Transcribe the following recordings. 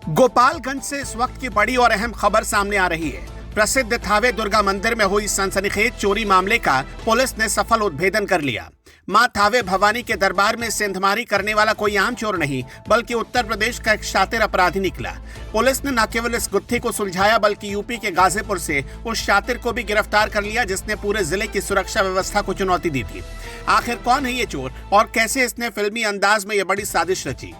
गोपालगंज से इस वक्त की बड़ी और अहम खबर सामने आ रही है। प्रसिद्ध थावे दुर्गा मंदिर में हुई सनसनीखेज चोरी मामले का पुलिस ने सफल उद्भेदन कर लिया। मां थावे भवानी के दरबार में सेंधमारी करने वाला कोई आम चोर नहीं, बल्कि उत्तर प्रदेश का एक शातिर अपराधी निकला। पुलिस ने न केवल इस गुत्थी को सुलझाया, बल्कि यूपी के गाजीपुर से उस शातिर को भी गिरफ्तार कर लिया जिसने पूरे जिले की सुरक्षा व्यवस्था को चुनौती दी थी। आखिर कौन है ये चोर और कैसे इसने फिल्मी अंदाज में ये बड़ी साजिश रची?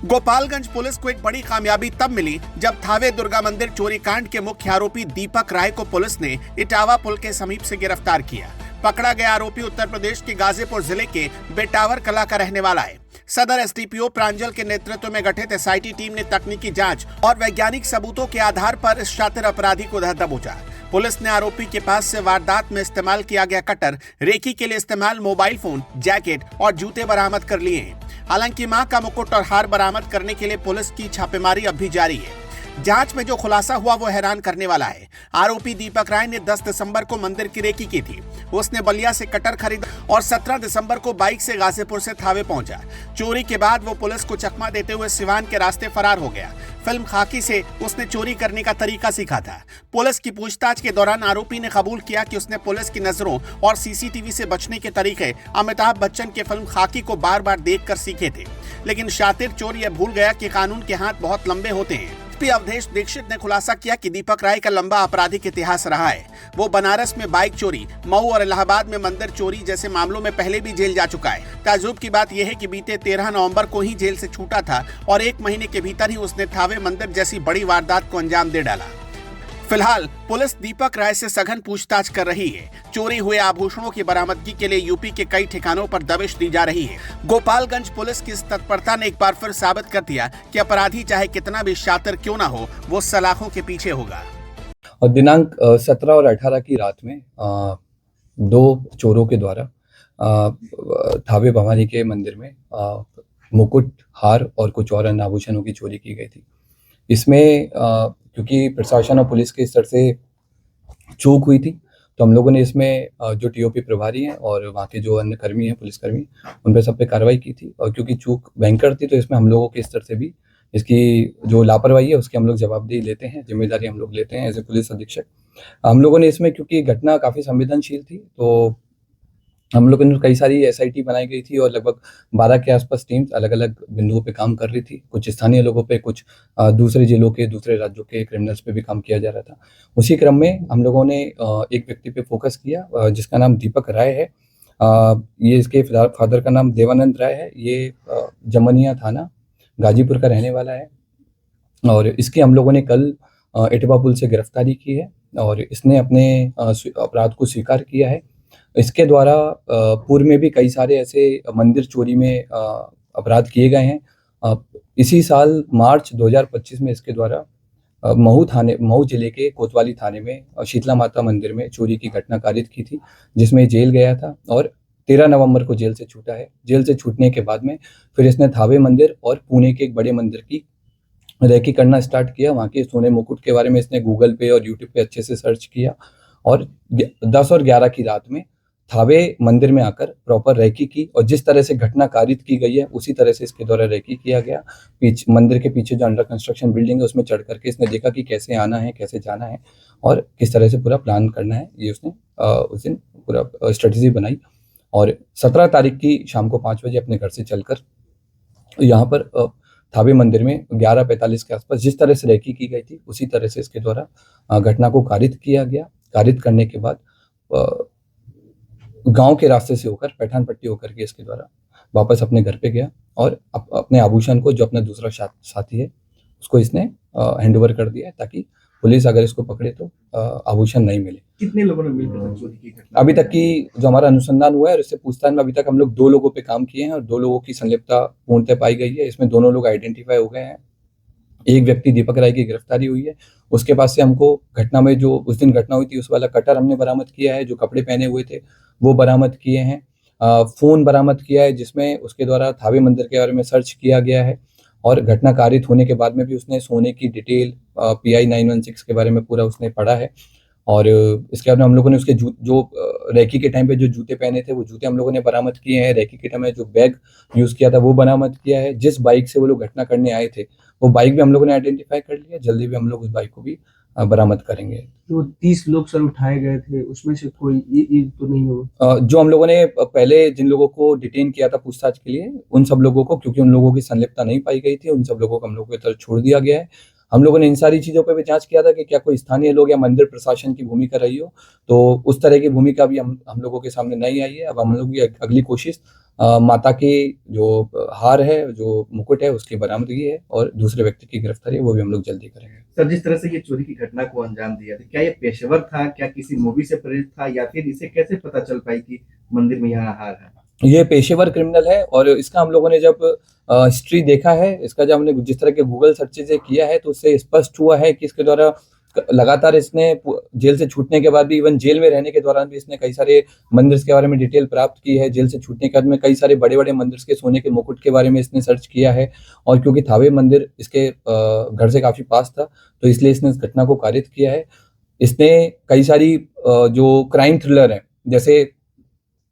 गोपालगंज पुलिस को एक बड़ी कामयाबी तब मिली जब थावे दुर्गा मंदिर चोरी कांड के मुख्य आरोपी दीपक राय को पुलिस ने इटावा पुल के समीप से गिरफ्तार किया। पकड़ा गया आरोपी उत्तर प्रदेश के गाजीपुर जिले के बेटावर कला का रहने वाला है। सदर एसडीपीओ प्रांजल के नेतृत्व में गठित एसआईटी टीम ने तकनीकी जांच और वैज्ञानिक सबूतों के आधार पर इस शातिर अपराधी को धर दबोचा। पुलिस ने आरोपी के पास से वारदात में इस्तेमाल किया गया कटर, रेकी के लिए इस्तेमाल मोबाइल फोन, जैकेट और जूते बरामद कर लिए हैं। हालांकि मां का मुकुट और हार बरामद करने के लिए पुलिस की छापेमारी अब भी जारी है। जांच में जो खुलासा हुआ वो हैरान करने वाला है। आरोपी दीपक राय ने 10 दिसंबर को मंदिर की रेकी की थी। उसने बलिया से कटर खरीदा और 17 दिसंबर को बाइक से गाजीपुर से थावे पहुंचा। चोरी के बाद वो पुलिस को चकमा देते हुए सिवान के रास्ते फरार हो गया। फिल्म खाकी से उसने चोरी करने का तरीका सीखा था। पुलिस की पूछताछ के दौरान आरोपी ने कबूल किया कि उसने पुलिस की नजरों और सीसीटीवी से बचने के तरीके अमिताभ बच्चन के फिल्म खाकी को बार बार देखकर सीखे थे। लेकिन शातिर चोर यह भूल गया कि कानून के हाथ बहुत लंबे होते हैं। अवधेश दीक्षित ने खुलासा किया कि दीपक राय का लंबा आपराधिक इतिहास रहा है। वो बनारस में बाइक चोरी, मऊ और इलाहाबाद में मंदिर चोरी जैसे मामलों में पहले भी जेल जा चुका है। ताज्जुब की बात यह है कि बीते 13 नवंबर को ही जेल से छूटा था और 1 महीने के भीतर ही उसने थावे मंदिर जैसी बड़ी वारदात को अंजाम दे डाला। फिलहाल पुलिस दीपक राय से सघन पूछताछ कर रही है। चोरी हुए आभूषणों की बरामदगी के लिए यूपी के कई ठिकानों पर दबिश दी जा रही है। गोपालगंज पुलिस की इस तत्परता ने एक बार फिर साबित कर दिया कि अपराधी चाहे कितना भी शातिर क्यों ना हो, वो सलाखों के पीछे होगा। और दिनांक 17 और 18 की रात में 2 चोरों के द्वारा थावे भवानी के मंदिर में मुकुट, हार और कुछ और अन्य आभूषणों की चोरी की गई थी। इसमें क्योंकि प्रशासन और पुलिस के स्तर से चूक हुई थी, तो हम लोगों ने इसमें जो टीओपी प्रभारी हैं और वहाँ के जो अन्य कर्मी हैं, पुलिसकर्मी, उन पर सब पे कार्रवाई की थी। और क्योंकि चूक भयंकर थी, तो इसमें हम लोगों के स्तर से भी इसकी जो लापरवाही है उसकी हम लोग जवाबदेही लेते हैं, जिम्मेदारी हम लोग लेते हैं एज ए पुलिस अधीक्षक। हम लोगों ने इसमें, क्योंकि घटना काफ़ी संवेदनशील थी, तो हम लोगों ने कई सारी एसआईटी बनाई गई थी और लगभग 12 के आसपास टीम्स अलग अलग बिंदुओं पे काम कर रही थी। कुछ स्थानीय लोगों पे, कुछ दूसरे जिलों के, दूसरे राज्यों के क्रिमिनल्स पे भी काम किया जा रहा था। उसी क्रम में हम लोगों ने एक व्यक्ति पे फोकस किया जिसका नाम दीपक राय है। ये इसके फादर का नाम देवानंद राय है। ये जमनिया थाना गाजीपुर का रहने वाला है और इसकी हम लोगों ने कल इटवा पुल से गिरफ्तारी की है और इसने अपने अपराध को स्वीकार किया है। इसके द्वारा पूर्व में भी कई सारे ऐसे मंदिर चोरी में अपराध किए गए हैं। इसी साल मार्च 2025 में इसके द्वारा मऊ जिले के कोतवाली थाने में शीतला माता मंदिर में चोरी की घटना कारित की थी, जिसमें जेल गया था और 13 नवंबर को जेल से छूटा है। जेल से छूटने के बाद में फिर इसने थावे मंदिर और पुणे के एक बड़े मंदिर की रेकी करना स्टार्ट किया। वहाँ के सोने मुकुट के बारे में इसने गूगल पे और यूट्यूब पे अच्छे से सर्च किया और 10 और 11 की रात में थावे मंदिर में आकर प्रॉपर रेकी की और जिस तरह से घटना कारित की गई है उसी तरह से इसके द्वारा रेकी किया गया। मंदिर के पीछे जो अंडर कंस्ट्रक्शन बिल्डिंग है उसमें चढ़ करके इसने देखा कि कैसे आना है, कैसे जाना है और किस तरह से पूरा प्लान करना है। ये उसने उस दिन पूरा स्ट्रेटजी बनाई और 17 तारीख की शाम को 5 बजे अपने घर से चलकर यहाँ पर थावे मंदिर में 11:45 के आसपास जिस तरह से रेकी की गई थी उसी तरह से इसके द्वारा घटना को कारित किया गया। कारित करने के बाद गांव के रास्ते से होकर पैठान पट्टी होकर के इसके द्वारा वापस अपने घर पे गया और अपने आभूषण को, जो अपना दूसरा साथी है, उसको इसने हैंड ओवर कर दिया ताकि पुलिस अगर इसको पकड़े तो आभूषण नहीं मिले। कितने लोगों ने मिलकर चोरी की घटना? अभी तक की जो हमारा अनुसंधान हुआ है और इससे पूछताछ में अभी तक हम लोग 2 लोगों पे काम किए हैं और 2 लोगों की संलिप्तता पूर्णतः पाई गई है। इसमें दोनों लोग आइडेंटिफाई हो गए हैं। एक व्यक्ति दीपक राय की गिरफ्तारी हुई है। उसके पास से हमको घटना में जो उस दिन घटना हुई थी उस वाला कटर हमने बरामद किया है, जो कपड़े पहने हुए थे वो बरामद किए हैं। फोन बरामद किया है जिसमें उसके द्वारा थावे मंदिर के बारे में सर्च किया गया है और घटना कारित होने के बाद में भी उसने सोने की डिटेल PI 916 के बारे में पूरा उसने पढ़ा है और इसके बाद हम लोगों ने उसके जो रेकी के टाइम पे जो जूते पहने थे वो जूते हम लोगों ने बरामद किए हैं। रेकी के टाइम में जो बैग यूज़ किया था वो बरामद किया है। जिस बाइक से वो लोग घटना करने आए थे वो बाइक भी हम लोगों ने आइडेंटिफाई कर लिया। जल्दी भी हम लोग उस बाइक को भी बरामद करेंगे। जो 30 लोग सर उठाए गए थे उसमें से कोई ये तो नहीं होगा? जो हम लोगों ने पहले जिन लोगों को डिटेन किया था पूछताछ के लिए, उन सब लोगों को, क्योंकि उन लोगों की संलिप्तता नहीं पाई गई थी, उन सब लोगों को हम लोगों की तरफ छोड़ दिया गया है। हम लोगों ने इन सारी चीज़ों पे भी जांच किया था कि क्या कोई स्थानीय लोग या मंदिर प्रशासन की भूमिका रही हो, तो उस तरह की भूमिका भी हम लोगों के सामने नहीं आई है। अब हम लोग की अगली कोशिश माता की जो हार है, जो मुकुट है, उसकी बरामदगी है और दूसरे व्यक्ति की गिरफ्तारी है वो भी हम लोग जल्दी करेंगे। सर, जिस तरह से ये चोरी की घटना को अंजाम दिया था, क्या ये पेशेवर था, क्या किसी मूवी से प्रेरित था, या फिर इसे कैसे पता चल पाई कि मंदिर में यहाँ हार है? ये पेशेवर क्रिमिनल है और इसका हम लोगों ने जब हिस्ट्री देखा है, इसका जब हमने जिस तरह के गूगल सर्चेज किया है तो उससे स्पष्ट हुआ है कि इसके द्वारा लगातार इसने जेल से छूटने के बाद भी, इवन जेल में रहने के दौरान भी इसने कई सारे मंदिर के बारे में डिटेल प्राप्त की है। जेल से छूटने के बाद में कई सारे बड़े बड़े मंदिर के सोने के मुकुट के बारे में इसने सर्च किया है और क्योंकि थावे मंदिर इसके घर से काफ़ी पास था तो इसलिए इसने इस घटना को कारित किया है। इसने कई सारी जो क्राइम थ्रिलर है, जैसे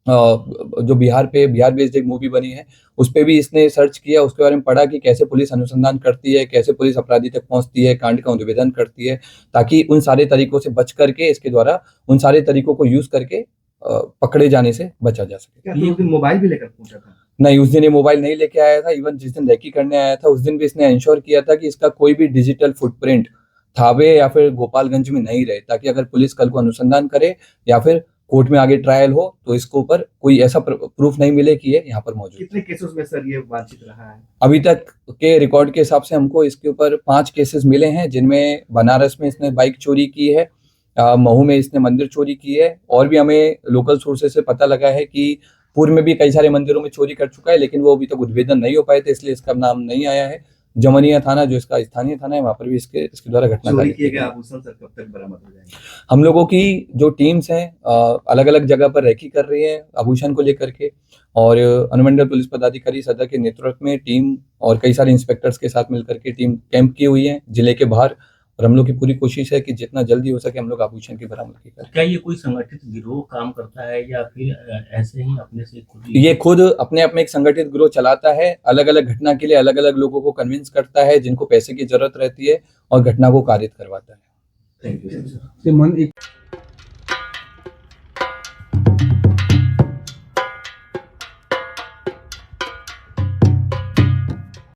जो बिहार बेस्ड एक मूवी बनी है, उस पे भी इसने सर्च किया, उसके बारे में पढ़ा कि कैसे पुलिस अनुसंधान करती है, कैसे पुलिस अपराधी तक पहुंचती है, कांड का उद्भेदन करती है, ताकि उन सारे तरीकों से बच करके, इसके द्वारा उन सारे तरीकों को यूज करके पकड़े जाने से बचा जा सके। क्या उस दिन मोबाइल भी लेकर पहुंचा था? नहीं, उस दिन ये मोबाइल नहीं लेके आया था। इवन जिस दिन रेकी करने आया था उस दिन भी इसने इंश्योर किया था कि इसका कोई भी डिजिटल फुटप्रिंट थावे या फिर गोपालगंज में नहीं रहे, ताकि अगर पुलिस कल को अनुसंधान करे या फिर कोर्ट में आगे ट्रायल हो तो इसके ऊपर कोई ऐसा प्रूफ नहीं मिले कि ये यहाँ पर मौजूद। कितने केसेस में सर ये वांछित रहा है? अभी तक के रिकॉर्ड के हिसाब से हमको इसके ऊपर 5 केसेस मिले हैं, जिनमें बनारस में इसने बाइक चोरी की है, महू में इसने मंदिर चोरी की है, और भी हमें लोकल सोर्सेज से पता लगा है कि पूर्व में भी कई सारे मंदिरों में चोरी कर चुका है, लेकिन वो अभी तक उद्भेदन नहीं हो पाए थे, इसलिए इसका नाम नहीं आया है। जमनिया थाना जो इसका स्थानीय थाना है, वहाँ पर भी इसके द्वारा घटना चोरी किए गए आभूषण सर कब तक बरामद हो जाएंगे? हम लोगों की जो टीम्स हैं अलग अलग जगह पर रेकी कर रही है आभूषण को लेकर के, और अनुमंडल पुलिस पदाधिकारी सदर के नेतृत्व में टीम और कई सारे इंस्पेक्टर्स के साथ मिलकर के टीम कैंप की हुई है जिले के बाहर, और हम लोग की पूरी कोशिश है कि जितना जल्दी हो सके हम लोग आभूषण की बरामदगी करें। क्या ये कोई संगठित गिरोह काम करता है या फिर ऐसे ही अपने से खुद ये खुद अपने आप में एक संगठित गिरोह चलाता है, अलग अलग घटना के लिए अलग अलग लोगों को कन्विंस करता है जिनको पैसे की जरूरत रहती है और घटना को कारित करवाता है। Thank you sir.